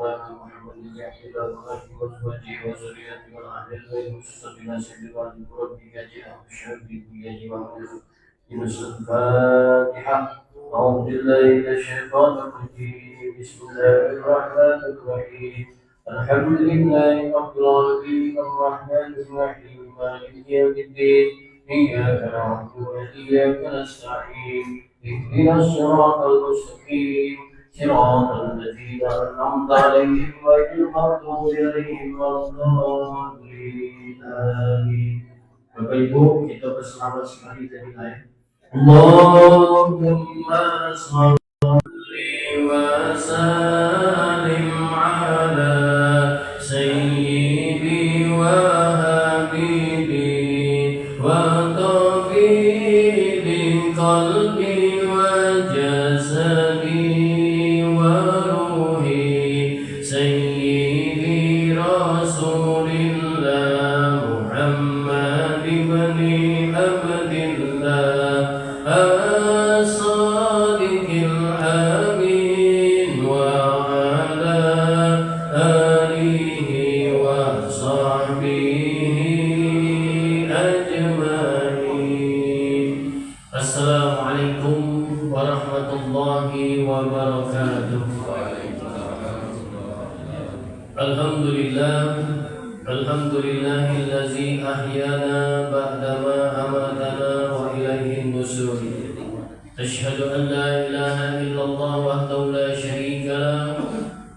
مولانا محمد بن عبد الله وآله وأزواجه وذريته والأهل البيت المسلمين سيدنا ربك جاء بشرك يجب إلى الفاتحة. أعوذ بالله من الشيطان الرجيم. بسم الله الرحمن الرحيم. الحمد لله رب العالمين الرحمن الرحيم مالك يوم الدين إياك نعبد وإياك نستعين اهدنا الصراط المستقيم صراط الذين أنعمت عليهم غير المغضوب عليهم ولا الضالين آمين. Bapak Ibu, kita bersama sekali dari ayat Allahumma shalli wa sallim ala sayyidi wa habibi wa tabibi qalbi wa jasadi wa ruhi sayyidi rasulillah Muhammad ibn Abdillah الصادق الأمين وعلى آله وصحبه أجمعين. السلام عليكم ورحمة الله وبركاته. الحمد لله الذي أحيانا بعدما أماتنا وإليه النشور. أشهد أن لا إله إلا الله وحده لا شريك له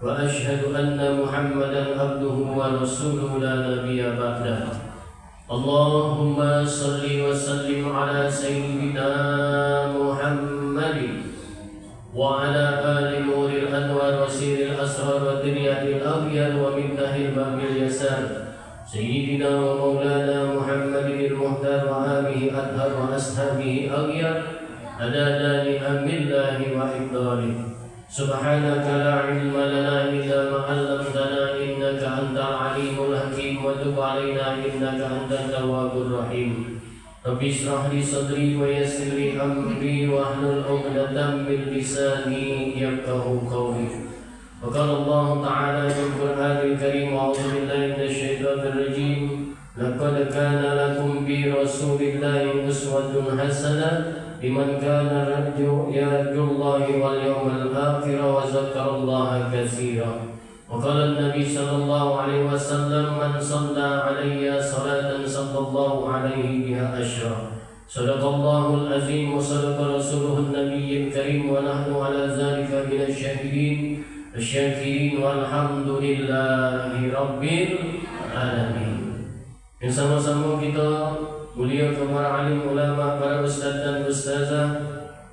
وأشهد أن محمدا عبده ورسوله لا نبي بعده. اللهم صل وسلم على سيدنا محمد وعلى آل نور الأنوار وسير الأسرار ودرية الأبيض ومنه الباب اليسار سيدنا ومولانا محمد المختار وآله أطهر وأصحابه أغير عدد نعم الله وإفضاله. سبحانك لا علم لنا إلا ما علمتنا إنك أنت العليم الحكيم وتب علينا إنك أنت التواب الرحيم. رب اشرح لي صدري ويسر لي أمري واحلل عقدة من لساني يفقهوا قولي. وقال الله تعالى في القرآن الكريم أعوذ بالله من الشيطان الرجيم لقد كان لكم برسول الله أسوة حسنة لمن كان يرجو الله واليوم الآخر وذكر الله كثيرا. وقال النبي صلى الله عليه وسلم من صلى علي صلاة صلى الله عليه بها أشرا. صدق الله العظيم وصدق رسوله النبي الكريم ونحن على ذلك من الشاهدين الشاكرين والحمد لله رب العالمين. Yang sama-sama kita mulia para alim ulama, para ustaz dan ustazah,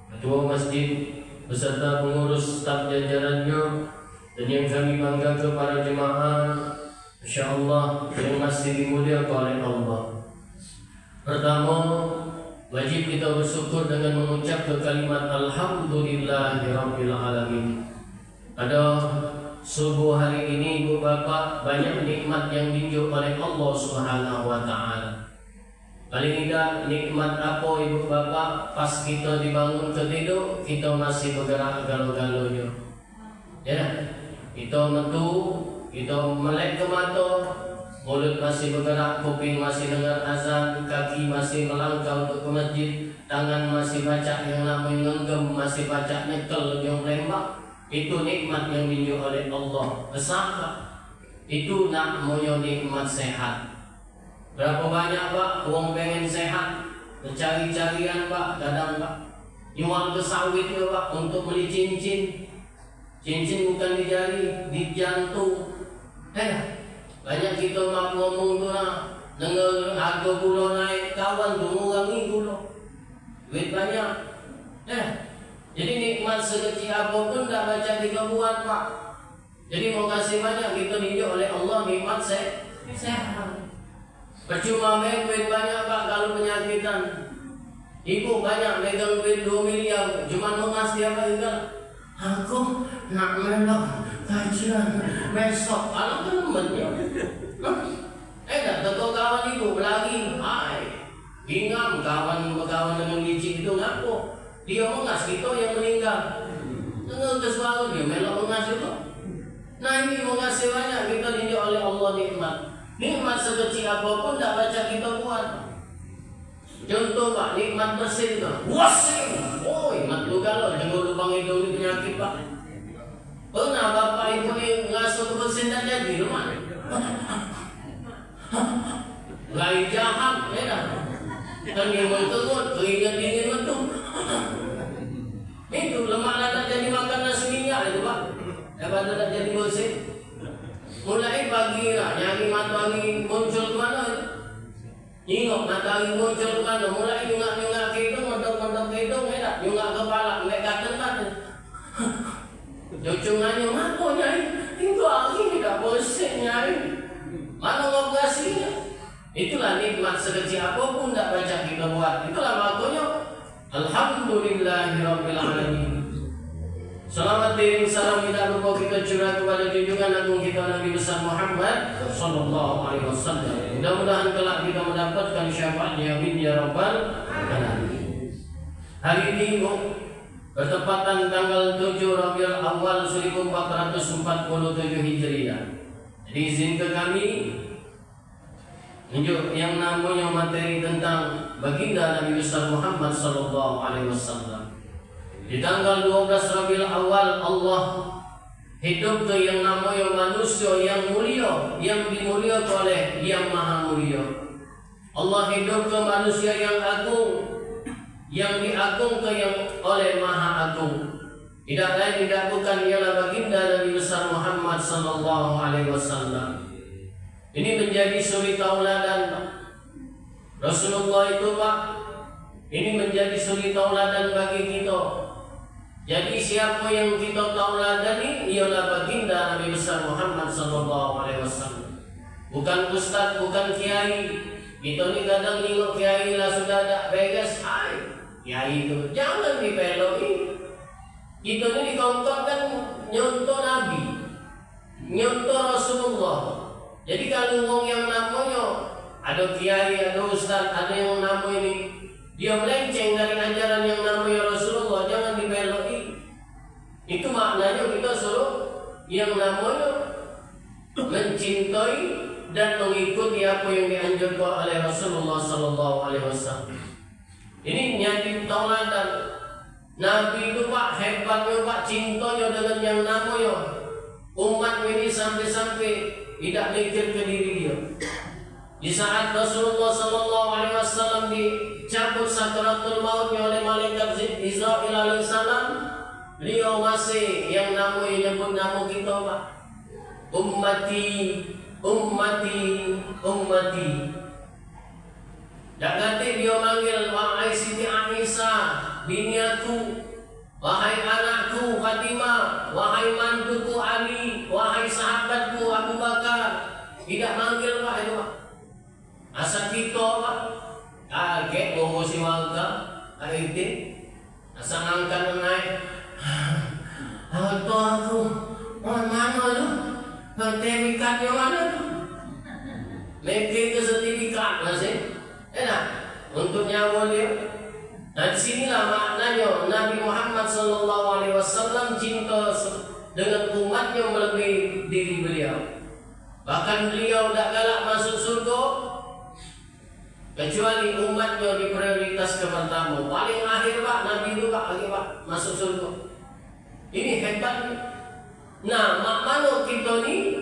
ketua masjid beserta pengurus staf jajarannya, dan yang kami banggakan para jemaah insyaallah yang masih dimuliakan oleh Allah. Pertama, wajib kita bersyukur dengan mengucapkan kalimat alhamdulillahirabbil alamin. Pada subuh hari ini ibu bapak, banyak nikmat yang ditunjuk oleh Allah Subhanahu wa taala. Paling tidak nikmat apa ibu bapak, pas kita dibangun ke tidur kita masih bergerak galau-galaunya. Ya, kita metu, kita melek ke mata, mulut masih bergerak, kuping masih dengar azan, kaki masih melangkah untuk ke masjid, tangan masih baca yang namanya ngenggam, masih baca nyekel yang lembak. Itu nikmat yang ditunjuk oleh Allah. Besar itu namanya nikmat sehat. Berapa banyak pak orang pengen sehat, mencari-carian pak, kadang pak jual ke sawit ya pak untuk beli cincin. Cincin bukan di jari, di jantung. Banyak kita mak ngomong tu lah, dengar harga gula naik, kawan tu ngurangi gula, duit banyak. Jadi nikmat sekecil apapun tak baca 3 bulan pak. Jadi mau kasih banyak kita ditunjuk oleh Allah nikmat sehat. Percuma main duit banyak pak kalau penyakitan. Ibu banyak megang duit 2 miliar, cuma mengas dia apa juga. Aku nak melok kajian besok, kalau temennya. Dah teko kawan ibu lagi, hai, bingung kawan berkawan dengan licik itu ngaku. Dia mengas kita yang meninggal. Tengah kesuara dia melok mengas itu. Nah ini mengasih banyak kita dididik oleh Allah nikmat. Nikmat sekecil apapun tidak baca kita buat. Contoh Pak, nikmat bersin itu. Wasing. Oh, nikmat lu kalau jenggot lubang hidung ini penyakit Pak. Pernah bapak ibu ini ngasuh bersin dan jadi rumah. Lagi jahat, ya kan? Dan yang berturut, keringat dingin betul. Itu lemak tak jadi makan nasi minyak itu Pak. Daripada tak jadi bersih. Mulai pagi lah, nyari matahari muncul ke mana? Nyingok matahari muncul ke mana? Mulai nyungak-nyungak ke hidung, mondok-mondok ke hidung, ya tak? Nyungak kepala, mulai kata-kata. Cucungannya, apa nyari? Itu lagi tidak bersih nyari. Mana ngoperasinya? Itulah nikmat sekecil apapun tak baca kita buat. Itulah makanya Alhamdulillahirabbil alamin. Selamat diiring salam kita lupa kita curah kepada junjungan agung kita Nabi besar Muhammad sallallahu alaihi wasallam. Mudah-mudahan kelak kita mendapatkan syafaatnya amin ya rabbal alamin. Hari ini bertepatan tanggal 7 Rabiul Awal 1447 Hijriah. Jadi izinkan kami menunjuk yang namanya materi tentang baginda Nabi besar Muhammad sallallahu alaihi wasallam. Di tanggal 12 Rabiul Awal Allah hidup ke yang namanya manusia yang mulia, yang dimuliakan oleh yang maha mulia. Allah hidup ke manusia yang agung, yang diagungkan yang oleh maha agung. Tidak lain tidak bukan ialah baginda Nabi besar Muhammad sallallahu alaihi wasallam. Ini menjadi suri tauladan Rasulullah itu Pak. Ini menjadi suri tauladan bagi kita. Jadi siapa yang kita tauladani ialah baginda Nabi besar Muhammad sallallahu alaihi wasallam. Bukan ustaz, bukan kiai. Kita ni kadang tengok kiai lah sudah ada beres, hai. Kiai itu jangan dipeloi. Kita ni dikongkongkan nyontoh Nabi, nyontoh Rasulullah. Jadi kalau ngomong yang namanya ada kiai, ada ustaz, ada yang nama ini dia melenceng dari ajaran yang namanya Rasulullah, jangan dibeloi. Itu maknanya kita suruh yang namanya mencintai dan mengikuti apa yang dianjurkan oleh Rasulullah sallallahu alaihi wasallam. Ini nyati tauladan. Nabi itu Pak hebatnya Pak, cintanya dengan yang namanya umat ini sampai-sampai tidak mikir ke diri dia. Di saat Rasulullah sallallahu alaihi wasallam dicabut sakaratul mautnya oleh malaikat Israil alaihi salam, beliau masih yang namanya nyebut nama kita Pak. Ummati, ummati, ummati. Dan nanti dia manggil wahai Siti Aisyah, bini aku, wahai anakku Fatimah, wahai mantuku Ali, wahai sahabatku Abu Bakar. Tidak manggil Pak itu Pak. Asal kita Pak kaget bawa si warga IT asal ngangkat naik. Auto aku mana lu? Sertifikatnya mana tu? Mikir ke sertifikat masih enak untuk nyawa dia. Dan sinilah maknanya Nabi Muhammad SAW cinta dengan umatnya melebihi diri beliau. Bahkan beliau tidak galak masuk surga kecuali umatnya diprioritas ke pertama. Paling akhir Pak, Nabi itu Pak lagi Pak masuk surga. Ini hebat. Nah, mana kita ni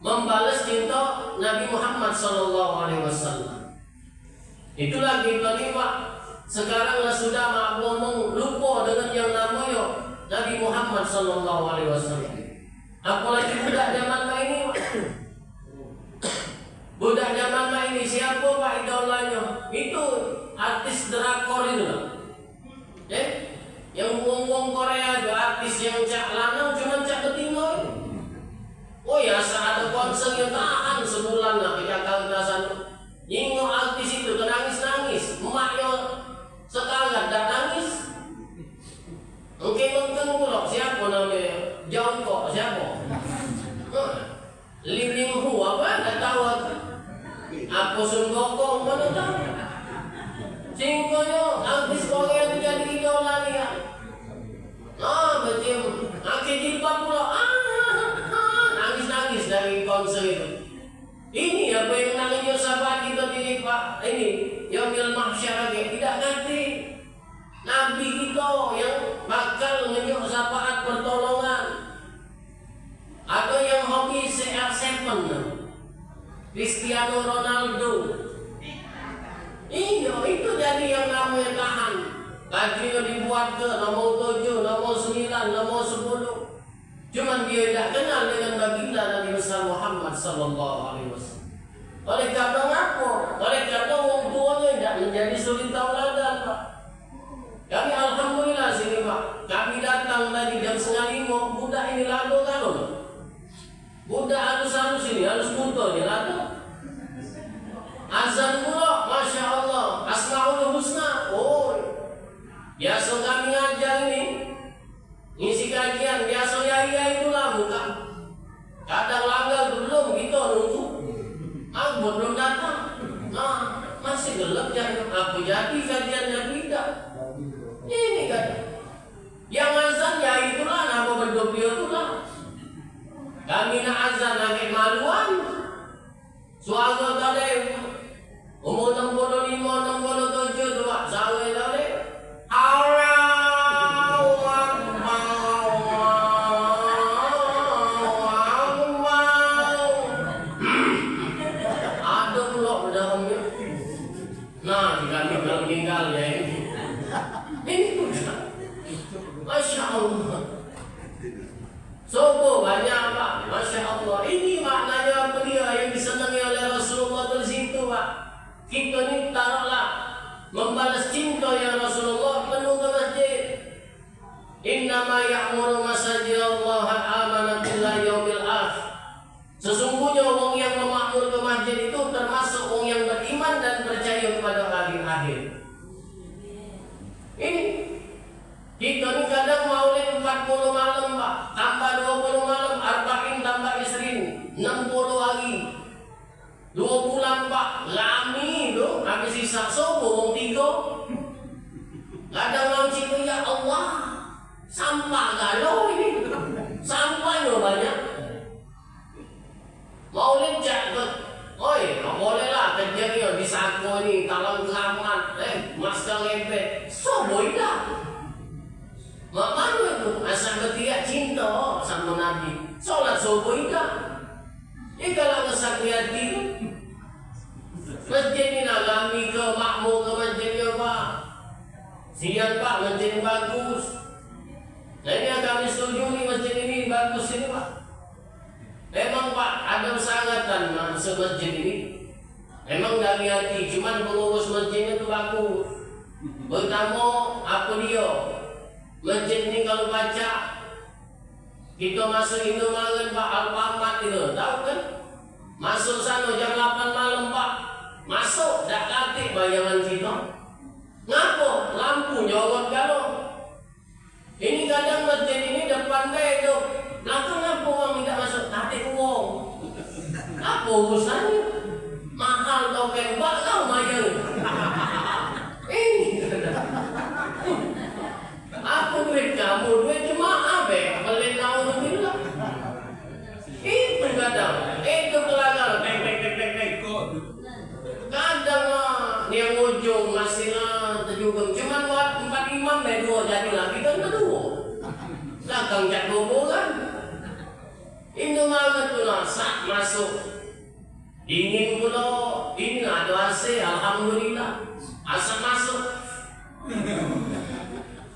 membalas cinta Nabi Muhammad SAW. Itulah kita ni Pak. Sekarang lah sudah ngomong lupa dengan yang namanya Nabi Muhammad SAW. Apalagi budak zaman ini Pak. Budak zaman ini siapa Pak idolanya? Itu artis drakor itu lah. Yang wong-wong Korea itu artis yang cak lanang cuma cak ketinggal. Oh ya saat ada konser yang tahan sebulan lah ke Jakarta sana. Nyingok artis itu nangis-nangis. Emaknya sekarang tak nangis. Mungkin pula siapa namanya? Jongkok siapa? Lim Ling Hu apa? Tak tahu aku. Apa Sun Gokong mana tahu? Singkonya artis Korea itu jadi idola dia. Betul. Akhir jilbab pula. cari konser itu. Ini apa yang namanya sahabat kita ini Pak, ini yaumil mahsyar lagi tidak ngerti. Nabi kita yang bakal menyuk syafaat pertolongan. Ada yang hobi CR7, Cristiano Ronaldo. Iya, itu jadi yang namanya tahan. Bajunya dibuat ke nomor 7, nomor 9, nomor 10. Cuman dia tidak kenal dengan baginda Nabi Muhammad sallallahu alaihi wasallam. Oleh karena apa? Oleh karena orang tuanya tidak menjadi suri tauladan, Pak. Kami alhamdulillah sini, Pak. Kami datang tadi jam 4:30, budak ini lalu kalau. Budak halus-halus ini, halus buto dia lalu. Azan pula, Masya Allah, Asmaul Husna. Oh, biasa kami ngajar ini, ngisi kajian, biasa ya itulah bukan. Kadang langgar belum, kita nunggu. Aku belum datang. Nah, masih gelap jangan apa jadi kajiannya tidak. Ini kan. Yang azan ya itulah, nama berdobio itulah. Kami nak azan lagi maluan. Suara tadi umur 65, 67 tu Pak, sawe tadi. Allahu Akbar. Ada pula dalamnya. Nah, kami belum tinggal ya ini. Ini pula. Masya Allah. Sopo banyak Pak, Masya Allah. Ini maknanya dia yang disenangi oleh Rasulullah dari situ Pak. Kita ini taruhlah membalas cinta yang Rasulullah penuh ke masjid. Innama ya'muru masajid Allah amana billahi yaumil akhir. Sesungguhnya orang yang memakmur ke masjid itu termasuk orang yang beriman dan percaya kepada hari akhir. Ini kita ni kadang maulid 40 malam Pak, tambah 20 malam, arba'in tambah isrin, 60 hari. 2 bulan Pak, lami tu, habis sisa sobo, 3. Kadang orang cikgu, ya Allah, sampah galau ini. Sampahnya banyak. Maulid cakap, oi, tak boleh lah kerja ni, di saku ni, talang kelamat, masker lempet, sobo indah. Makanya itu asal bertiak cinta sama Nabi. Solat subuh indah. Ini kalau kesakti hati masjid ini nak kami ke makmur ke masjidnya Pak. Sian Pak, masjid ini bagus. Nah ini kami setuju ni masjid ini bagus ini Pak. Memang Pak ada persangatan masuk masjid ini. Memang dari hati, cuman pengurus masjidnya itu bagus. Pertama apa dia? Masjid ini kalau baca, kita masuk itu malam Pak, Al-Fahmat itu, tahu kan? Masuk sana jam 8 malam Pak, masuk, tak katik bayangan kita. Ngapa? Lampu nyorot kalau. Ini kadang masjid ini depan itu, belakang apa orang tidak masuk, katik uang. Apa urusannya? Mahal kau kembak kau bayar. Ini aku duit kamu, duit jemaah beli naudzubillah. Itu kadang, itu kelakar, kadang yang ujung masih lah terjugum. Cuman buat 4 imam 2 jadi lagi kan 2. Belakang jak bobo kan. Ini banget tu lah, saat masuk dingin pula, ini ada AC, alhamdulillah. Asal masuk.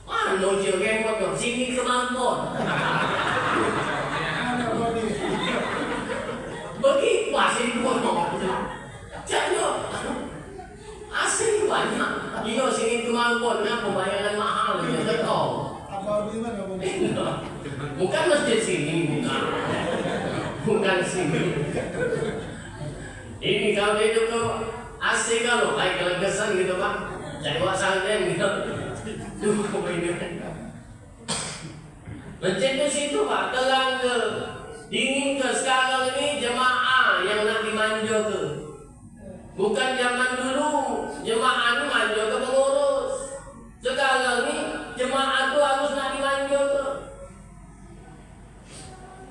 Ano je remote tu, sini ke Lampon. Bagi pasir pun. Jadi asing banyak. Iyo sini ke Lampon, kenapa bayaran mahal je betul. Bukan masjid sini, bukan sini. Ini kalau itu ke asing kalau baik kalau kesan gitu Pak. Jadi wasangnya gitu. Masjid di situ Pak, terang ke, dingin ke. Sekarang ini jemaah yang nak dimanja ke. Bukan zaman dulu jemaah ini manja ke pengurus. Sekarang ini jemaah itu harus nak dimanja ke.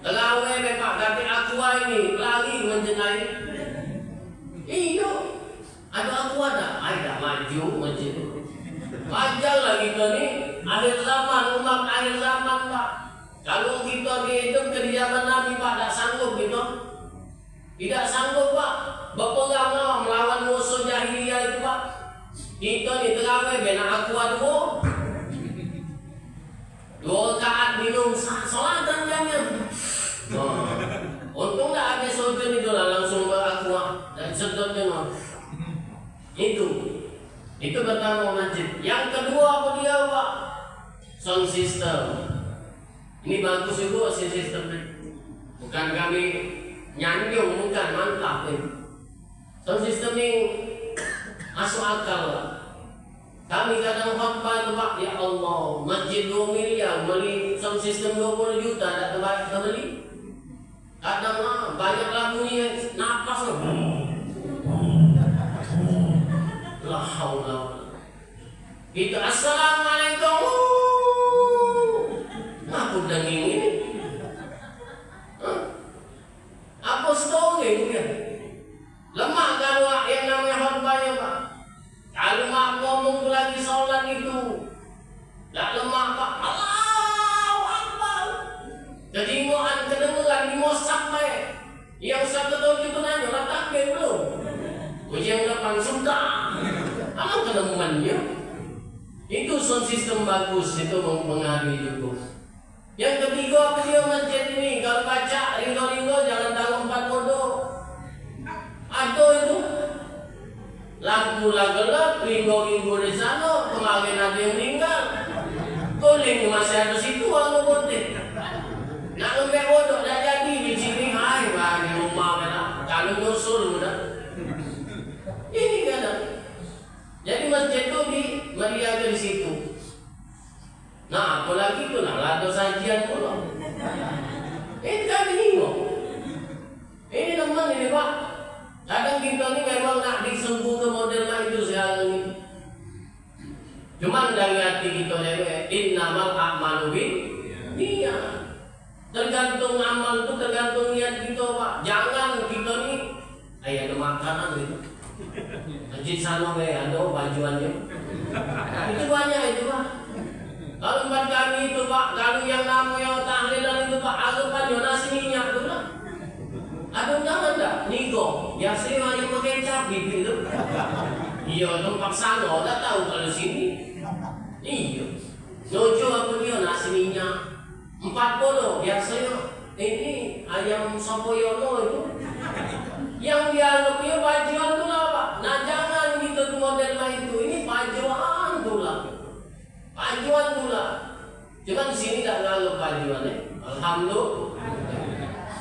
Terawih Pak, kata aku ini mulai. Iya. Ada aku ada maju masjid. Panjang lah kita nih. Akhir zaman, umat akhir zaman Pak. Kalau kita hidup ke zaman Nabi Pak, tak sanggup gitu. Tidak sanggup Pak. Berpegang melawan musuh jahiliyah itu Pak. Kita ni terawih bina aku dua. Dua rakaat minum salat dan jangan. Untung tak habis sujud itu lah langsung berakuah dan sedot dengan. Itu pertama masjid. Yang kedua apa dia Pak? Sound system. Ini bagus juga sound system. Bukan kami nyanjung, bukan mantap ini. Sound system ini masuk akal lah. Kami kadang khutbah itu Pak, ya Allah, masjid 2 miliar, beli sound system 20 juta, tak terbaik kita beli. Kadang banyak lagu ni napas lah. La haula. Kita assalamualaikum. Aku denging ini. Apa story dia? Lemah kalau yang namanya khutbahnya Pak. Kalau mak ngomong lagi sholat itu, tak lemah Pak. Allahu Akbar. Kedengaran kedengaran di mosaq baik. Yang satu tahun itu nanya, lah takbir belum? Ujian depan sudah. Apa kenemuannya? Itu sound system bagus, itu mengaruhi juga. Yang ketiga apa dia masjid ini? Kalau baca ringgo-ringgo jangan tahu 4 bodoh. Ada itu. Lampu lah gelap, ringgo-ringgo di sana, kemarin ada yang meninggal. Kuling masih ada situ, aku botek. Nak lembek bodoh, dah jadi di sini. Hai, di rumah mana? Kalau nyusul mudah. Ini kan. Jadi masjid itu dimeriahkan di situ. Nah, apalagi itu lah, ada sajian pula. Ini kami bingung. Ini teman ini Pak. Kadang kita ni memang nak disungguh ke model itu sekarang ini. Cuman dari hati kita ni, innamal a'malu binniyat. Tergantung amal itu, tergantung niat kita Pak. Jangan kita ni, ada makanan gitu. Masjid sana ada bajuannya. Itu banyak itu Pak. Kalau tempat kami itu Pak, kalau yang namanya tahlilan itu Pak, asupannya nasi minyak itu lah. Ada undangan tak? Nigo. Ya saya hanya pakai cabai itu. Iya, tempat sana tak tahu kalau sini. Iya. Jojo apa dia nasi minyak 40 biasanya. Ini ayam Sapoyono itu. Yang dianggapnya bajuan tu lah Pak. Nah jangan kita tu model itu. Ini bajuan tu lah. Bajuan tu lah. Cuma di sini tak nganggap bajuan Alhamdulillah.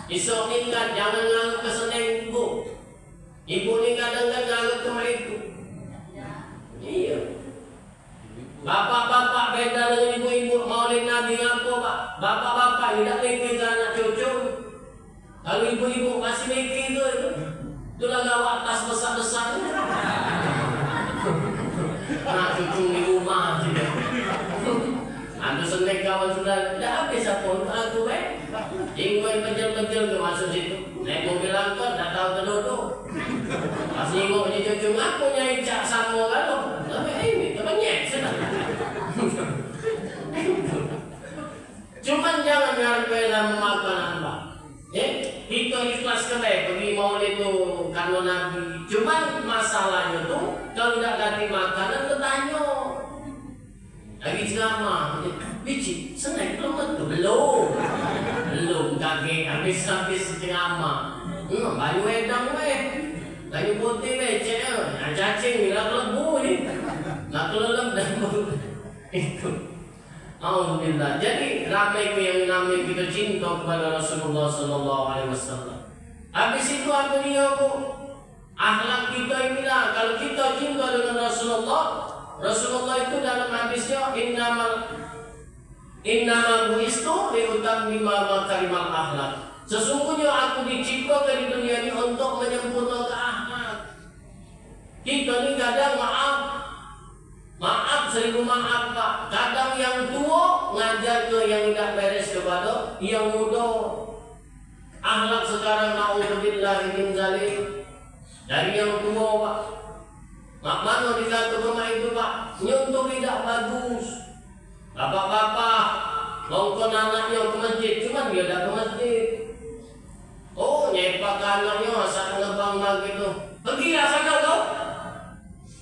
Esok ni kan jangan nganggap keseneng ibu. Ibu ni kadang kan nganggap cuma itu. Iya. Bapak-bapak beda dengan ibu-ibu maulid Nabi apa Pak? Bapak-bapak tidak mikir anak cucu. Kalau ibu-ibu masih mikir itu lah gawat tas besar-besar. Anak cucu di rumah juga. Ada seneng kawan sudah dah habis apa untuk aku Ingin kecil-kecil ke masuk situ. Naik mobil angkot tak tahu terduduk. Pas nengok ni cucu aku nyai cak sama kalau. Tapi ini terpenyek sudah. Cuman jangan ngarepkan makanan Pak. Kita ikhlas kedai pergi maulid itu karena Nabi. Cuman masalahnya tuh kalau tidak ganti makanan bertanya. Lagi ceramah, biji senang belum tu belum kaget habis ceramah. Bayu wedang bayu putih cek, cacing bila kelebu ni, nak kelelem dan itu. Alhamdulillah. Jadi ramai yang namanya kita cinta kepada Rasulullah Sallallahu Alaihi Wasallam. Habis itu apa dia bu? Akhlak kita inilah. Kalau kita cinta dengan Rasulullah itu dalam hadisnya innamal bu'istu liutammima makarimal akhlak. Sesungguhnya aku diciptakan di dunia ini untuk menyempurnakan akhlak. Kita ni kadang maaf 1000 maaf Pak. Kadang yang tua ngajar ke yang tidak beres kepada yang muda. Akhlak sekarang na'udzubillah billahi min zalik. Dari yang tua Pak, mak mana dikata rumah itu Pak, nyuntuk tidak bagus. Bapak-bapak ngongkon anaknya ke masjid, cuman dia tidak ke masjid. Oh, nyepak anaknya asal ngebang begitu. Pergilah sana kau.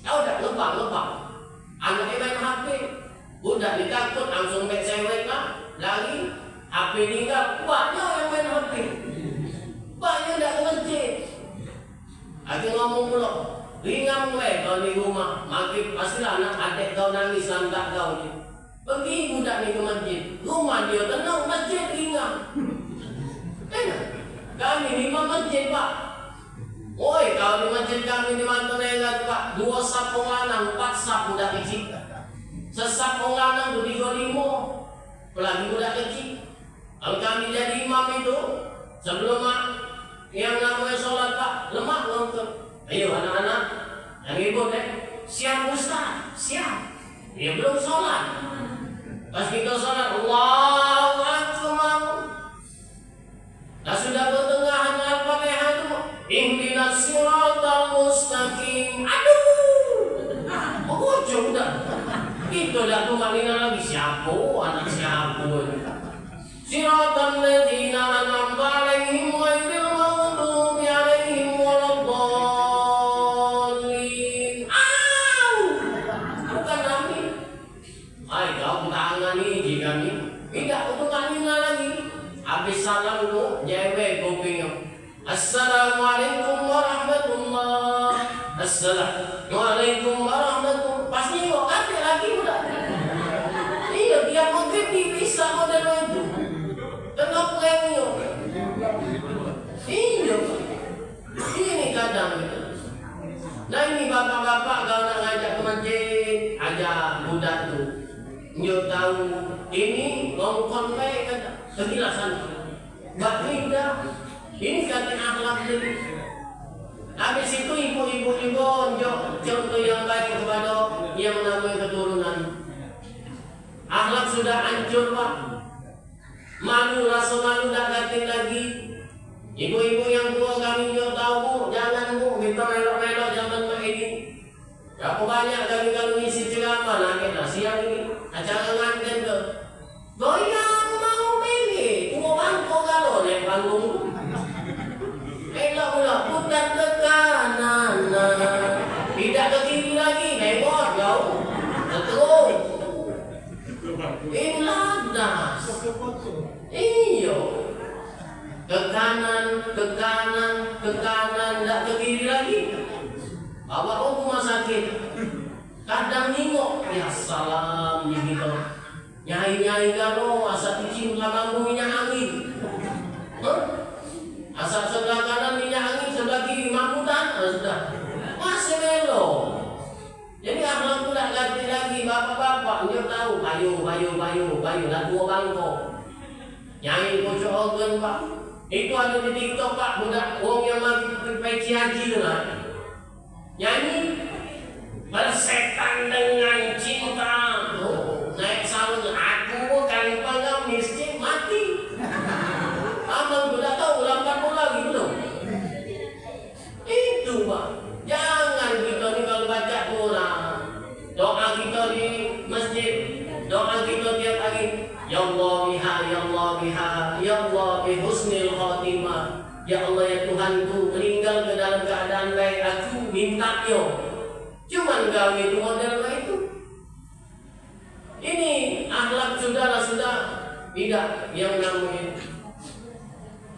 Kau dah ngebang. Anaknya main HP. Udah ditakut langsung main sewek lah. Lagi HP tinggal, banyak yang main HP. Banyak dah ke masjid. Aku ngomong pula, ringan kau di rumah. Maghrib pastilah anak adik kau nangis lantak kau ni. Pergi budak ni ke masjid. Rumah dia tenang, masjid ringan. Kami ni masjid Pak. Oi, kalau di masjid kami di Mantan Elat Pak, 2 sap penganang, 4 sap budak kecil. Sesap penganang tu 35, apalagi budak kecil. Kalau kami jadi imam itu, sebelum yang namanya sholat Pak, lemak nonton. Ayo anak-anak, yang ibu siap Ustaz, siap. Dia belum sholat. Pas kita sholat, Allahu Akbar. Dah sudah pertengahan Al-Fatihah itu, ihdinas siratal mustaqim. Aduh, bocor dah. Itu dah tumalina lagi siapa, anak siapa. Siratal ladzina an'amta 'alaihim ghairil maghdubi 'alaihim waladdallin. Bukan kami. Hai kau tangan ni jika ni tidak untuk kami lagi. Habis salam tu jewe kuping. Assalamualaikum warahmatullah. Assalamualaikum warahmatullah. Pasti kau kata lagi budak. Iya tiap maghrib bisa model itu. Tengok premium. Iya. Ini kadang gitu. Nah ini bapak-bapak kalau nak ngajak ke masjid, ajak budak tu. Dia tahu ini ngongkon baik kata. Pergilah sana. Buat rindah. Ini kata akhlak ini. Habis itu ibu-ibu juga contoh yang baik kepada yang namanya keturunan. Akhlak sudah hancur Pak. Malu, rasa malu tak ganti lagi. Ibu-ibu yang tua kami juga tahu Bu, jangan Bu, kita melok-melok zaman ini. Berapa banyak kami kalau isi ceramah lah kita siang ini acara nganten ke. Goyang mau pilih, tua bangko kalau naik panggung. Elok-elok putar ke kanan, tidak ke kiri lagi, nebot jauh, terus. Iladas. Iyo. Ke kanan, tak ke kiri lagi. Bawa ke rumah sakit. Kadang nengok, ya salam gitu. Nyai-nyai kalau asal cium sama minyak angin. Asal sebelah kanan minyak angin, sebelah kiri mamputan, sudah. Masih melo. Jadi akhlak tu tak ganti lagi. Bapak-bapak dia tahu bayu lah 2 bangko. Nyai bocor organ Pak. Itu ada di TikTok Pak, budak orang yang pergi haji tu lah. Nyanyi bersetan dengan cinta. Naik salun aku bukan pengemis mati. Abang tu tak tahu lambat pun lagi belum. Itu Pak. Jangan kita ni kalau baca Quran, doa kita di masjid, doa kita tiap hari, ya Allah biha, ya Allah biha, ya Allah bi husnil khatimah. Ya Allah ya Tuhanku, meninggal ke dalam keadaan baik, aku minta yo. Cuman kau itu model itu. Ini akhlak sudah tidak yang namanya.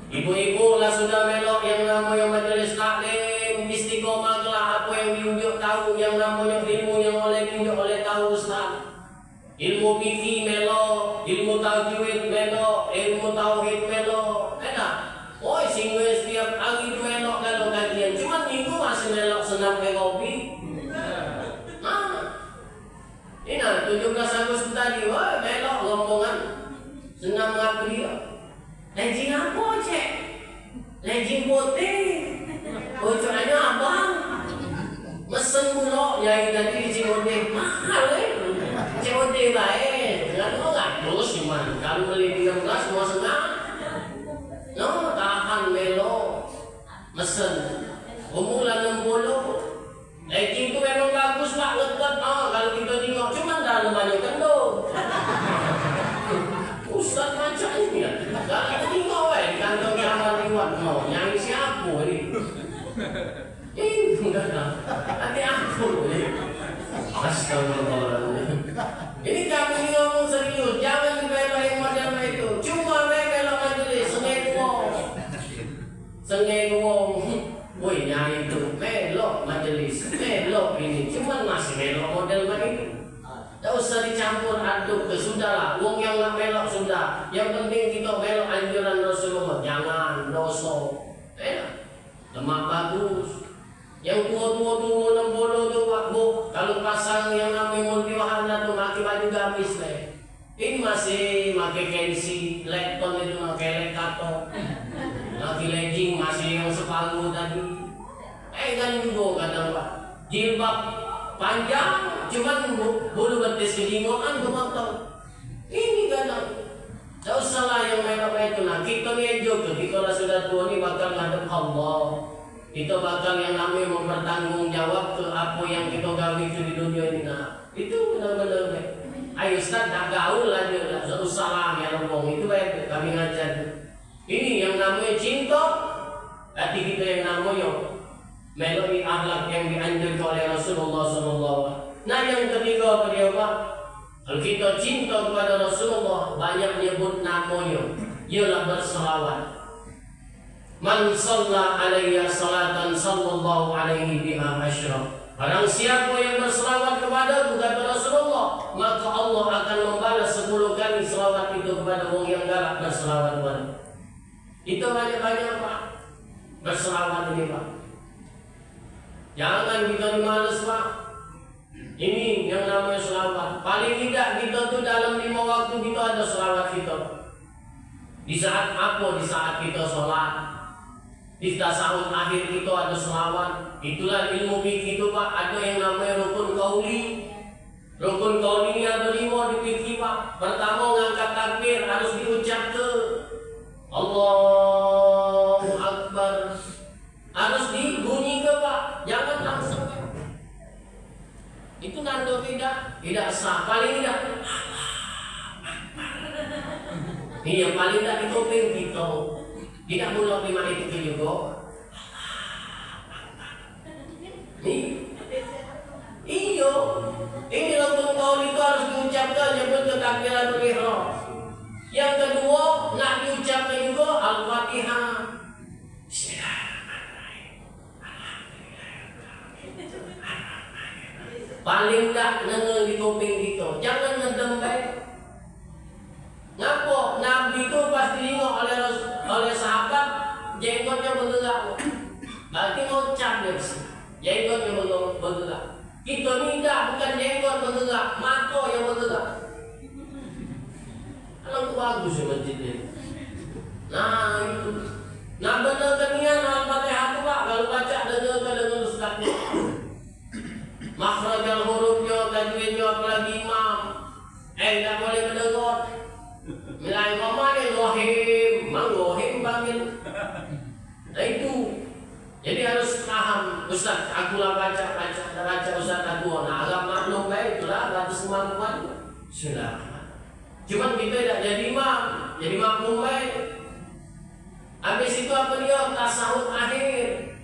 Ibu-ibu lah sudah melok yang namanya majelis taklim, istiqomah kelak apa yang diunjuk tahu yang namanya ilmu yang diunjuk oleh tahu Ustaz. Ilmu fikih melok, ilmu tajwid melok, ilmu tauhid melok. Enak. Oh, singgung setiap hari melok kalau kajian. Cuma minggu masih melok senam ke kopi. Ini 17 Agustus tadi, wah melok rombongan senam ngabdi. Lejing apa cek? Lejing putih. Bocorannya abang. Mesen mulu yang tadi di Cimote mahal Cimote baik. Enggak tahu enggak terus gimana? Kalau beli 13 mau setengah. No, tahan melo. pesen. Umulan 60. Lighting tu memang bagus pak, lekat. Kalau kita tengok cuma dalam banyak kendor. Ustaz macam ni ya. Kalau kita tengok di kantong amal lewat yang siapa ni? Enggak tahu. Nanti aku ni. Astagfirullahaladzim. Ini kami ngomong serius. Jangan dibelok yang model itu. Cuma belok majlis sengeng-wong. Woi, yang itu melok majelis, melok ini, cuma masih melok model begini. Tak usah dicampur aduk, sudahlah. Wong yang nak melok sudah. Yang penting kita melok anjuran Rasulullah. Jangan dosa. Lemak bagus. Yang tua-tua 60 tu Pak Bu, kalau pasang yang namanya multi wahana tu pakai baju gamis leh. Ini masih pakai kensi, lekton itu pakai lekato. Lagi legging masih yang sepanggu tadi. Kan juga kadang Pak. Jilbab panjang, cuman bulu betis kejingokan kemotong. Ini kadang. Tak usahlah yang merah itu. Nah kita ni juga, kita lah sudah tua ni bakal ngadep Allah. Kita bakal yang namanya mempertanggung jawab ke apa yang kita gawe itu di dunia ini. Nah itu benar-benar. Ayo Ustaz tak gaul aja lah. Tak usahlah yang ngomong itu baik kami ngajar. Ini yang namanya cinta. Hati kita yang namanya melalui akhlak yang dianjurkan oleh Rasulullah SAW. Nah yang ketiga apa dia Pak? Kalau kita cinta kepada Rasulullah, banyak nyebut namanya, ialah berselawat. Man shalla alaihi salatan sallallahu alaihi biha asyra. Barang siapa yang berselawat kepada kata Rasulullah, maka Allah akan membalas 10 kali selawat itu kepada orang yang galak berselawat kepada. Itu banyak-banyak Pak. Berselawat ini Pak. Jangan kita dimalas Pak. Ini yang namanya selawat. Paling tidak kita tuh dalam 5 waktu kita ada selawat kita. Di saat apa? Di saat kita sholat. Di tasawuf akhir kita ada selawat. Itulah ilmu fikih itu Pak. Ada yang namanya rukun qauli. Rukun qauli ini ada 5 di fikih Pak. Pertama ngangkat takbir harus diucap ke Allahu Akbar. Harus dibunyi ke Pak. Jangan langsung. Itu nando tidak sah. Paling tidak iya paling tidak ditopeng kita. Tidak boleh lima itu juga. Iyo, ini rukun qaul itu harus diucapkan sebelum takbiratul ihram. Yang kedua nak diucapkan juga Al-Fatihah. Paling tak nengel di kuping kita. Jangan ngedembek. Ngapa? Nabi itu pasti tengok oleh sahabat jenggotnya bergerak. Berarti ngucap dia sih. Jenggotnya bergerak. Kita ni tidak, bukan jenggot bergerak, mata yang bergerak. Kalau itu bagus ya masjid ini. Nah itu. Nah benar kenian Al-Fatihah itu Pak. Kalau baca dengar dengan ustaznya. Makhrajal hurufnya, tajwidnya, apalagi imam. Tak boleh mendengar. Nilai koma ni lohim, lohim panggil. Nah itu. Jadi harus paham. Ustaz, akulah baca Ustaz aku. Nah agak maklum baik itulah batas kemampuan. Sudah. Cuma kita tidak jadi imam, jadi makmum baik. Habis itu apa dia? Tasawuf akhir.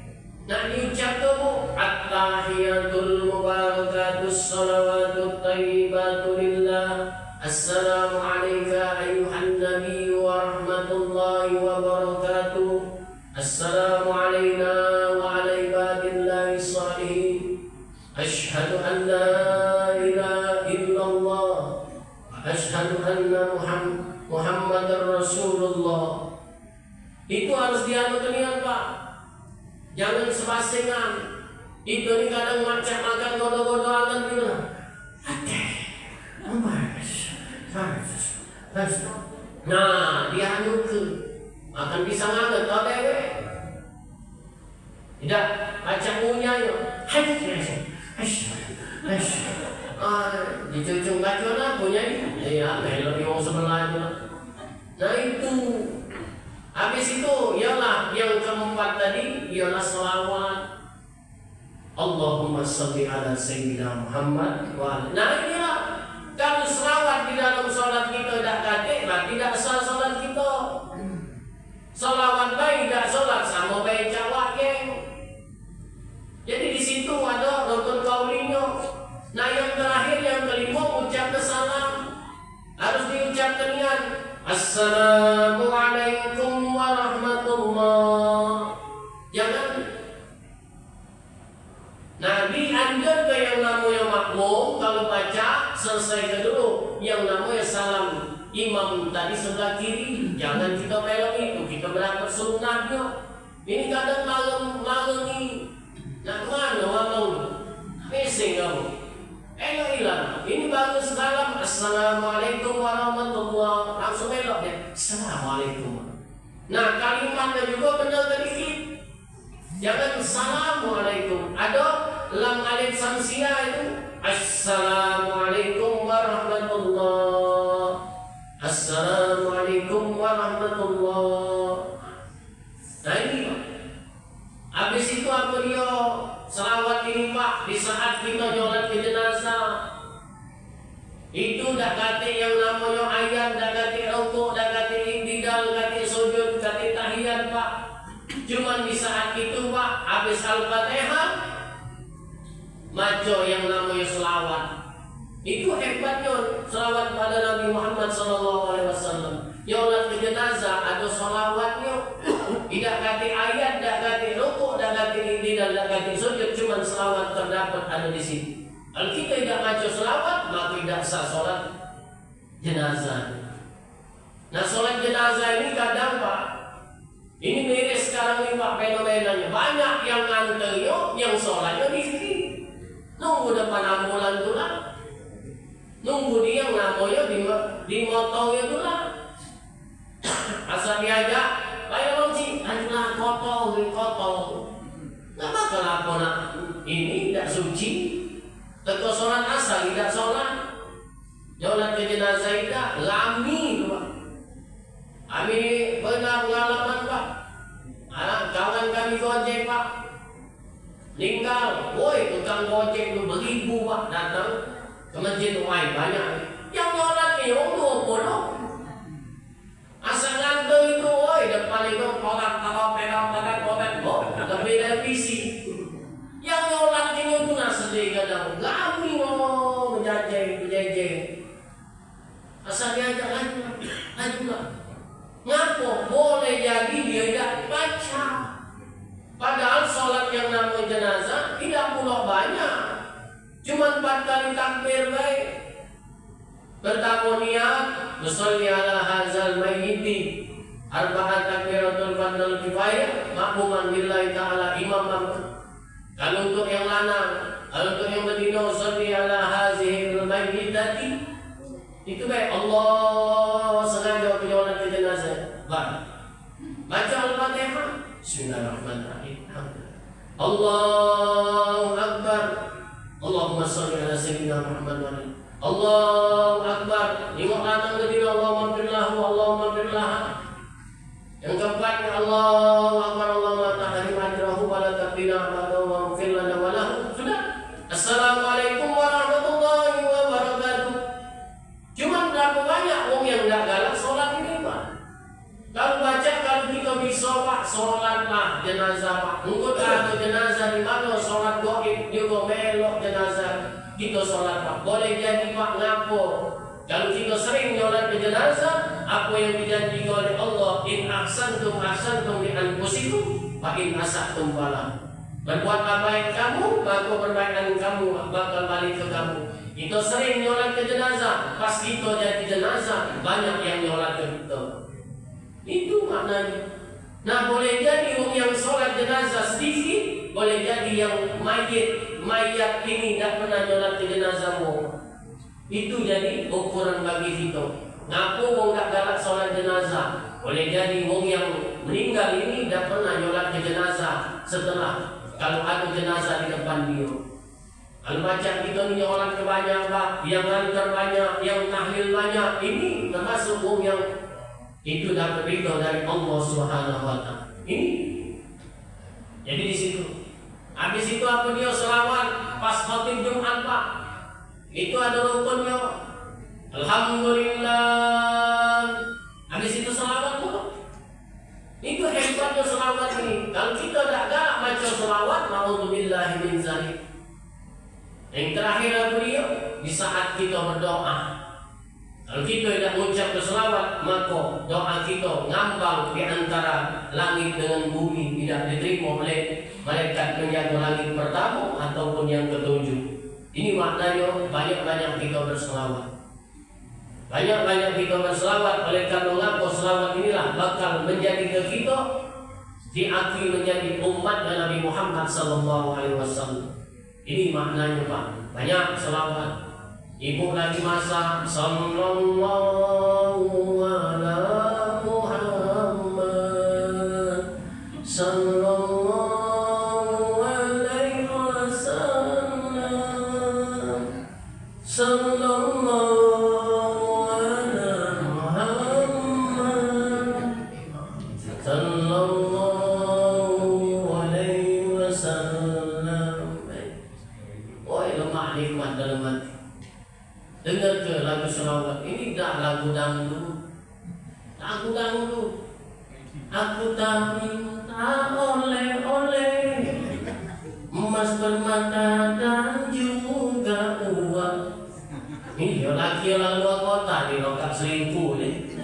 Nak diucap tu At-tahiyatul mubarakatus salawatut tayyibatu lillah. Assalamu alayka ayuhan nabi wa rahmatullahi wa barakatuh. Assalamu alayna wa ala ibadillahi salihin. Ashhadu an la ilaha illallah. Ashhadu anna Muhammadar Rasulullah. Itu harus dianukan Pak. Jangan sebasengan. Itu ni kadang macam makan godo-godoan gitu. Nah, dia anukan akan bisa ngangat kau dewe. Tidak macam punya yo. Di ujung bacaan punya ni. Ya, melodi orang sebelah itu. Nah itu Habis itu ialah yang keempat tadi ialah selawat. Allahumma shalli ala sayyidina Muhammad wa ala. Nah inilah, kalau selawat di dalam sholat kita tidak kate, tidak sah sholat kita. Selawat baik tidak sholat sama baik cawak geng. Jadi di situ ada rukun kaulinya. Nah yang terakhir yang kelima ucap salam. Harus diucapkan dengan Assalamualaikum warahmatullah. Jangan. Nabi anjur ke yang namanya makmum kalau baca selesai dulu yang namanya salam. Imam tadi sebelah kiri, jangan kita belok itu, kita berangkat sunnahnya. Ini kadang malam ni. Nak mana ngomong? Pesing kamu. Hilang. Ini bagus salam. Assalamualaikum warahmatullah. Langsung belok dia. Assalamualaikum. Nah kalimatnya juga benar sedikit. Jangan Assalamualaikum. Ada lam alif samsiah itu. Assalamualaikum warahmatullah. Assalamualaikum warahmatullah. Nah ini Pak. Habis itu apa dia? Selawat ini Pak, di saat kita sholat ke jenazah itu dah kata yang namanya ayat, dah kata rukuk, dah kata iktidal, kata sujud, kata tahiyat Pak. Cuman di saat itu Pak, habis Al-Fatihah maco yang namanya selawat. Itu hebatnya selawat pada Nabi Muhammad SAW. Sholat ke jenazah ada selawatnya. Tidak kata ayat, tidak kata rukuk, tidak kata iktidal, tidak kata sujud, cuma selawat terdapat ada di sini. Kalau kita tidak baca selawat, maka tidak sah sholat jenazah. Nah sholat jenazah ini kadang Pak, ini miris sekarang ini Pak fenomenanya. Banyak yang nganternya, yang sholatnya di sini. Nunggu depan ambulan tu lah. Nunggu dia namanya di motornya tu lah. Asal diajak, baik lonci, adulah kotor. Nggak bakal apa nak ini tidak suci. Teko sholat asal tidak sholat. Sholat ke jenazah tidak lami tu Pak. Kami pernah pengalaman Pak. Kawan kami gojek Pak. Meninggal, woi tukang gojek tu beribu Pak datang ke masjid Uai banyak. Yang sholat ni orang 20. Asal ngantor itu, woi depan itu kotak lebih dari visi. Yang nyolat ini itu nak sedih kadang lami menjajah. Asal diajak lagi lah. Ngapo boleh jadi dia tidak baca. Padahal sholat yang namanya jenazah tidak pula banyak. Cuma 4 kali takbir baik. Bertakwa niat, bersolli ala hazal mayyiti. Arba'at takbiratul fardul kifayah, makmuman billahi ta'ala imam. Kalau untuk yang lanang, kalau untuk yang betina, sholli ala hazihil mayyitati. Itu baik. Allah sengaja penyolat ke jenazah. Baca Al-Fatihah. Bismillahirrahmanirrahim. Allahu Akbar. Allahumma sholli ala sayyidina Muhammad wa ala. Allahu Akbar. Tengok lanang betina, Allahumma firlahu, Allahumma firlaha. Yang keempatnya Allahu Akbar, Allahumma tahrim ajrahu wa la taqina ba'dahu waghfir lana wa lahu. Sudah. Assalamualaikum warahmatullahi wabarakatuh. Cuma berapa banyak orang yang tidak galak sholat ini Pak. Kalau baca, kalau kita bisa Pak, sholatlah jenazah Pak. Mungkin ada jenazah di mana sholat goib juga melok jenazah kita sholat Pak. Boleh jadi Pak ngapo. Kalau kita sering sholat ke jenazah, apa yang dijanjikan oleh Allah, in ahsantum ahsantum li anfusikum wa in asa'tum falah. Berbuatlah baik kamu, maka perbaikan kamu bakal balik ke kamu. Kita sering sholat ke jenazah, pas kita jadi jenazah, banyak yang sholat ke kita. Itu maknanya. Nah boleh jadi orang yang sholat jenazah sedikit, boleh jadi yang mayat ini tidak pernah sholat ke jenazahmu. Itu jadi ukuran bagi kita. Ngapu orang tak galak sholat jenazah. Boleh jadi orang yang meninggal ini tidak pernah sholat ke jenazah setelah kalau ada jenazah di depan dia. Kalau macam kita ni sholat ke banyak Pak, yang antar banyak, yang tahlil banyak, ini termasuk orang yang itu dapat ridho dari Allah Subhanahu wa Ta'ala. Ini jadi di situ. Habis itu apa dia selawat pas khatib Jumat Pak? Itu ada rukunnya. Alhamdulillah. Habis itu selawat dulu. Itu hebatnya selawat ini. Kalau kita tidak galak baca selawat, na'udzubillahi min zalik. Yang terakhir beliau di saat kita berdoa. Kalau kita tidak mengucap selawat, maka doa kita ngambang di antara langit dengan bumi, tidak diterima oleh malaikat penjaga langit pertama ataupun yang ketujuh. Ini maknanya banyak-banyak kita berselawat. Banyak-banyak kita berselawat, oleh karena mengapa selawat inilah bakal menjadi ke kita diakui menjadi umat Nabi Muhammad SAW. Ini maknanya Pak. Banyak selawat. Ibu lagi masak sallallahu ala Muhammad sallallahu alaihi wasallam sallallahu ala Muhammad sallallahu alaihi wasallam. Oh, lemah nikmat dalam hati. Dengar ke lagu selawat ini dah lagu dangdut. Lagu dangdut. Aku tak minta oleh-oleh emas permata dan juga uang. Ini dia laki orang luar kota di lokap selingkuh ni.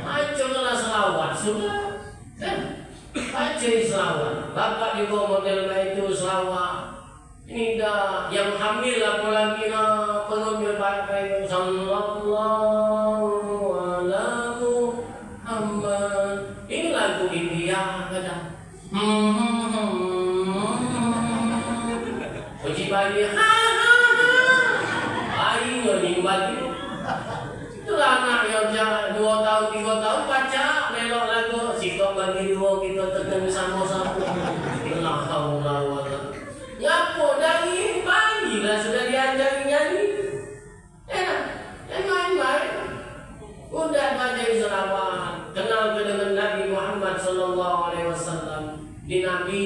Bacalah selawat sudah. Kan? Baca selawat. Bapak juga model itu selawat. Ini dah yang hamil apalagi nak pengambil pakai sallallahu ala Muhammad. Ini lagu India kadang. Uji bayi bayi nimbat itu. Itulah anak yang 2 tahun 3 tahun baca melok lagu sikap bagi dua kita tekan sama-sama. La haula wala ngapo dari bayi lah sudah diajari nyanyi. Enak, yang main-main. Udah baca selawat, kenal dengan Nabi Muhammad SAW. Di Nabi,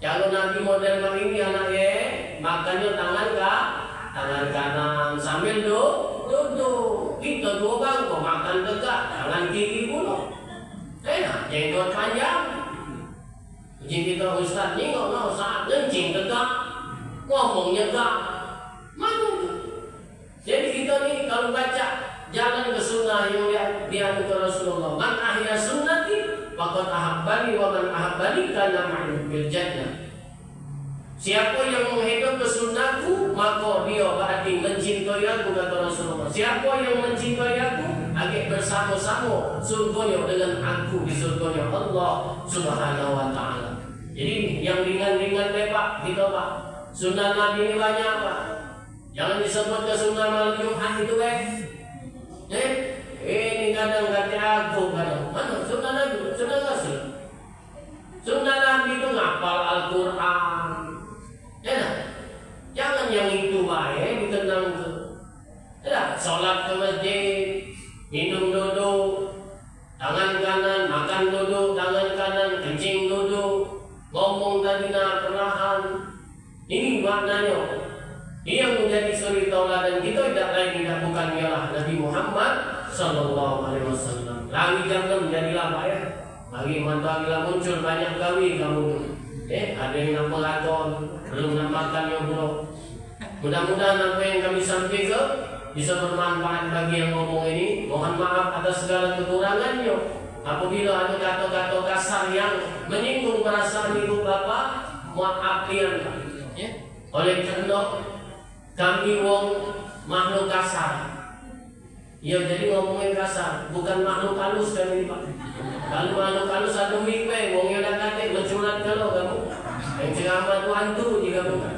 kalau Nabi model begini anaknya, makannya tangan kanan sambil duduk. Kita 2 bangku makan tegak, tangan kiri pula. Enak, jenggot panjang. Uji kita Ustaz ni ngomong saat kencing tegak, ngomongnya tegak, mana tu? Jadi kita ni kalau baca jalan ke sunnah yang dianjurkan Rasulullah. Man ahya sunnati faqad ahabbani wa man ahabbani kana ma'i bil jannah. Siapa yang menghidup ke sunnahku, maka dia berarti mencintai aku, kata Rasulullah. Siapa yang mencintai aku, akan bersama-sama surganya dengan aku di surganya Allah Subhanahu wa Ta'ala. Jadi yang ringan-ringan Pak, kita Pak. Sunnah Nabi ini banyak Pak. Jangan disebut ke sunnah malam Jumat itu ini kadang kata aku kadang. Mana sunnah Nabi? Sunnah Rasul. Sunnah Nabi itu ngapal Al-Quran. Jangan yang itu baik dikenang tu. Solat ke masjid, minum duduk, tangan kanan, makan duduk, tangan kanan, kencing duduk, ngomong tadi nak perlahan. Ini maknanya. Ini yang menjadi suri tauladan kita tidak lain tidak bukan ialah Nabi Muhammad SAW. Lagi jangan menjadilah baik. Lagi mantulah muncul banyak gawi kamu tu. Ada yang nak melaton, belum nak makan yang belum. Mudah-mudahan apa yang kami sampaikan bisa bermanfaat bagi yang ngomong ini. Mohon maaf atas segala kekurangannya. Apabila ada kata-kata kasar yang menyinggung perasaan ibu bapa, maaf lian. Oleh karena kami wong makhluk kasar. Ya jadi ngomongin kasar, bukan makhluk halus kami Pak. Kalau makhluk halus ada mikwe, wong yang dah kata menculat kalau kamu. Yang ceramah tu hantu jika bukan.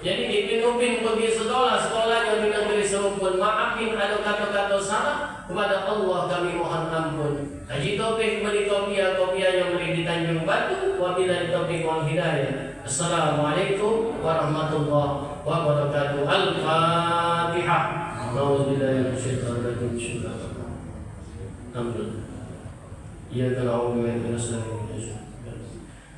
Jadi dipin-upin pergi sekolah yang di negeri serumpun. Maafin ada kata-kata salah kepada Allah kami mohon ampun. Haji Taufik beri kopiah yang beri di Tanjung Batu. Wabillahi taufiq wal hidayah. Assalamualaikum warahmatullahi wabarakatuh. Al-Fatihah. A'udzubillahi minasyaitonir rajim. Alhamdulillah. إياك نعبد وإياك نستعين.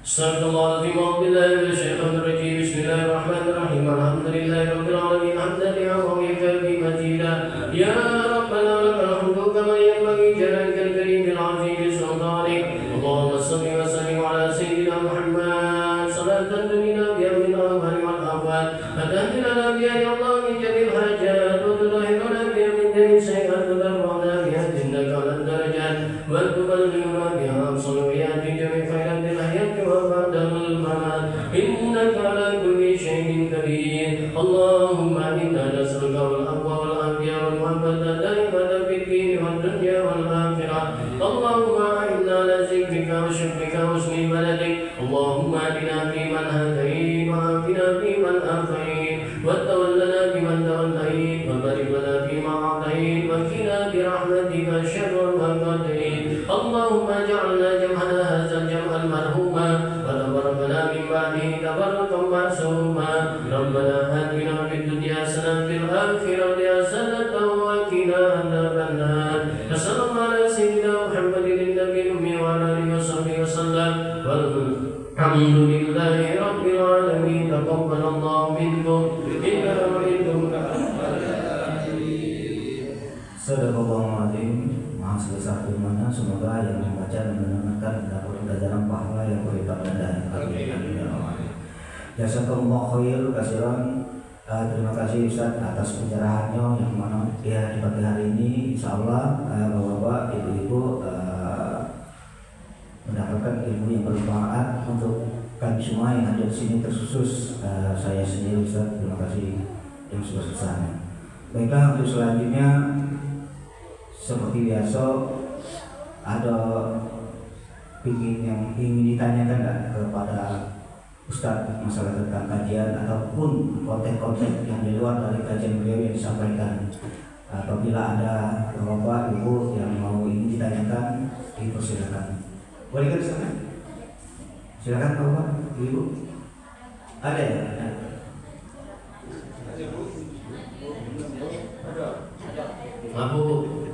استغفر الله العظيم وأعوذ بالله من الشيطان الرجيم. بسم الله الرحمن الرحيم. الحمد لله رب العالمين حمدا لله في مجيدا. يا ربنا لك الحمد كما ينبغي جلالك الكريم العظيم سلطانك. اللهم صل وسلم على سيدنا محمد صلاة تنجينا بها من الأهوال والآفات وتهدنا بها يا الله من جميع الحاجات وتطهرنا بها من جميع السيئات وترفعنا بها عندك على الدرجات وتبلغنا بها صلوات جميع خيرات الحياة وبعد الممات إنك على كل شيء قدير. اللهم إنا نسألك العفو والعافية والمحبة دائمة في الدين والدنيا والآخرة. اللهم إنا على ذكرك وشكرك وحسن عبادتك. اللهم اهدنا فيمن هديت وعافنا فيمن عافيت وتولنا فيمن توليت وبارك لنا فيما أعطيت وقنا برحمتك شر ما قضيت. اللهم اجعلنا جمعنا هذا الجمع المرحوما وتفرقنا من بعده تفرقا معصوما. ربنا آتنا في الدنيا حسنة في الآخرة حسنة وقنا عذاب النار. وصلى الله على سيدنا محمد النبي الأمي وعلى آله وصحبه وسلم والحمد لله رب العالمين. تقبل الله منكم إنه وإنكم Sadaqallahul Azim. Maha sebesar firman-Nya, semoga yang membaca dan mendengarkan mendapat ganjaran pahala yang berlipat ganda. Amin. Jazakumullah khair kasiran. Terima kasih Ustaz atas pencerahannya yang mana ya di pagi hari ini. Insyaallah Bapak-bapak, Ibu-ibu mendapatkan ilmu yang bermanfaat untuk kami semua yang ada di sini, terkhusus saya sendiri Ustaz. Terima kasih yang sebesar-besarnya. Baiklah, untuk selanjutnya seperti biasa ada yang ingin ditanyakan nggak kepada Ustadz masalah tentang kajian ataupun konten-konten yang di luar dari kajian beliau yang disampaikan. Apabila ada Bapak Ibu yang mau ingin ditanyakan, dipersilakan. Boleh kan silakan? Silakan Bapak Ibu. Ada ya? Mabuk.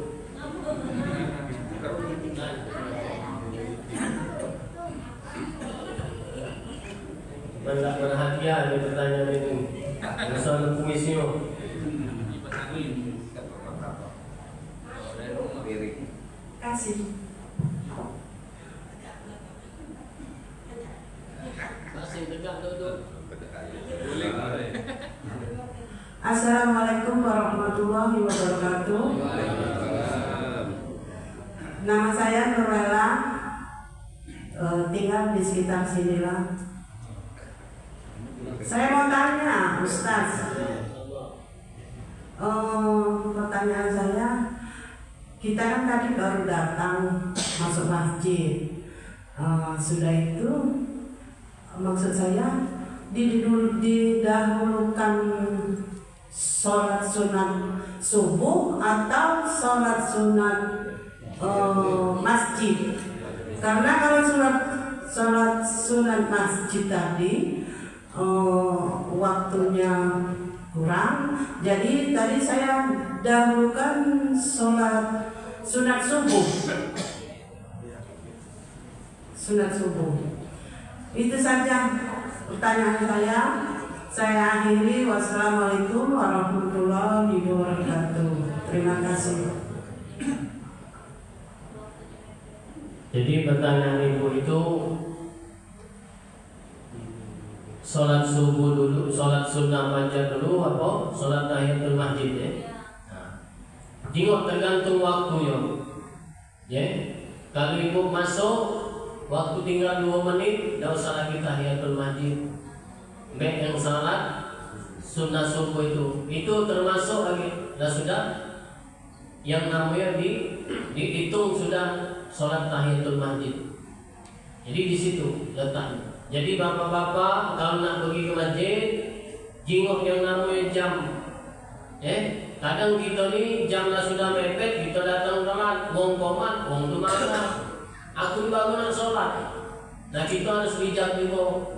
Banyak perhatian di pertanyaan ini. Masalah kumisio. Kasih. Masih tegak duduk. Assalamualaikum warahmatullahi wabarakatuh. Nama saya Nurella, tinggal di sekitar sinilah. Saya mau tanya, Ustaz. Pertanyaan saya, kita kan tadi baru datang masuk masjid. Sudah itu, maksud saya didahulukan sholat sunat subuh atau sholat sunat masjid. Karena kalau sholat sunat masjid tadi waktunya kurang, jadi tadi saya dahulukan sholat sunat subuh. Sunat subuh. Itu saja pertanyaan saya. Saya akhiri. Wassalamualaikum warahmatullahi wabarakatuh. Terima kasih. Jadi pertanyaan ibu itu sholat subuh dulu, sholat sunnah fajar dulu, apa sholat tahiyatul masjid ya? Jingok tergantung waktunya. Ya, kalau ibu masuk waktu tinggal 2 menit, tidak usah lagi tahiyatul masjid. Baik yang salat sunnah subuh itu termasuk lagi, dan sudah yang namanya dihitung sudah sholat tahiyatul masjid. Jadi di situ letaknya. Jadi bapak-bapak kalau nak pergi ke masjid, jingok yang namanya jam. Kadang kita ni jamnya sudah mepet, kita datang telat, wong komat, wong tu mana? Aku baru nak sholat. Nah kita harus bijak juga.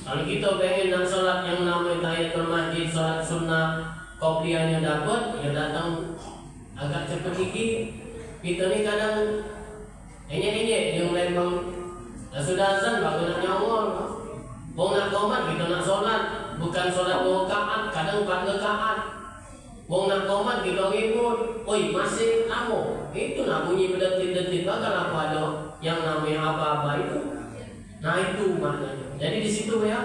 Kalau kita pengen nak sholat yang namanya tahiyatul masjid, sholat sunnah, qobliyahnya dapat, ya datang agak cepat gigi. Kita ni kadang enyek-enyek yang lembang sudah azan baru nak nyawar. Wong nak qomat kita nak solat, bukan solat 2 rakaat, kadang 4 rakaat. Wong nak qomat kita ribut, oi masih lama. Itu nak bunyi berdetik-detik, bakal apa ada yang namanya apa-apa itu. Nah itu maknanya. Jadi di situ ya,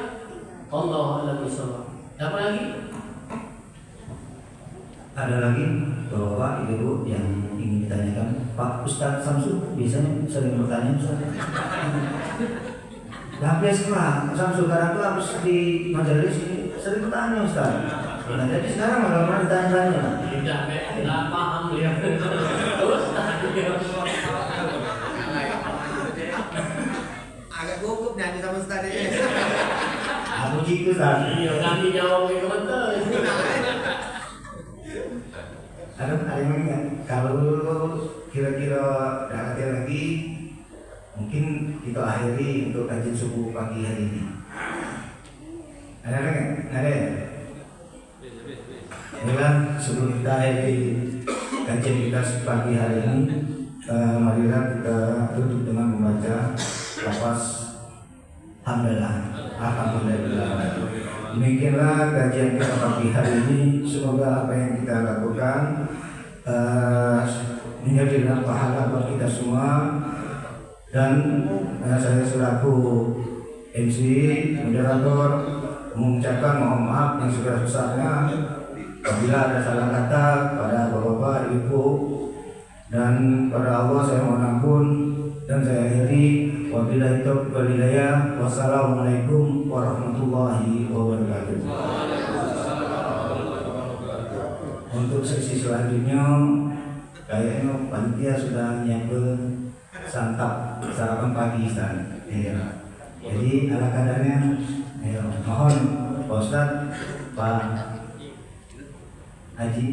Allah a'lam bishawab. Apa lagi? Ada lagi Bapak Ibu yang ingin ditanyakan? Pak Ustadz Samsul biasanya sering bertanya Ustadz. Hampir sekarang Samsul karena itu harus di majelis ini sering bertanya Ustadz. Nah jadi sekarang malah ditanya-tanya. Tidak paham dia. Agak gugup nyanyi sama Ustaz ini. Aku gitu Ustadz. Iya, kami jawab itu betul. Ada yang ingat kalau kira-kira ada lagi mungkin kita akhiri untuk kajian subuh pagi hari ini. Ada nggak? Ada. Inilah sebelum kita akhiri kajian kita pagi hari ini, marilah kita tutup dengan membaca lafaz hamdalah. Alhamdulillah. Demikianlah kajian kita pagi hari ini. Semoga apa yang kita lakukan menjadi dalam pahala buat kita semua. Dan saya selaku MC moderator mengucapkan mohon maaf yang sebesar-besarnya apabila ada salah kata pada bapak-bapak, ibu, dan pada Allah saya mohon ampun. Dan saya akhiri wabillahi taufiq wal hidayah. Wassalamualaikum warahmatullahi wabarakatuh. Untuk sesi selanjutnya kayaknya panitia sudah nyiapkan santap sarapan pagi Ustaz. Ya. Jadi ala kadarnya mohon Pak Ustaz, Pak Haji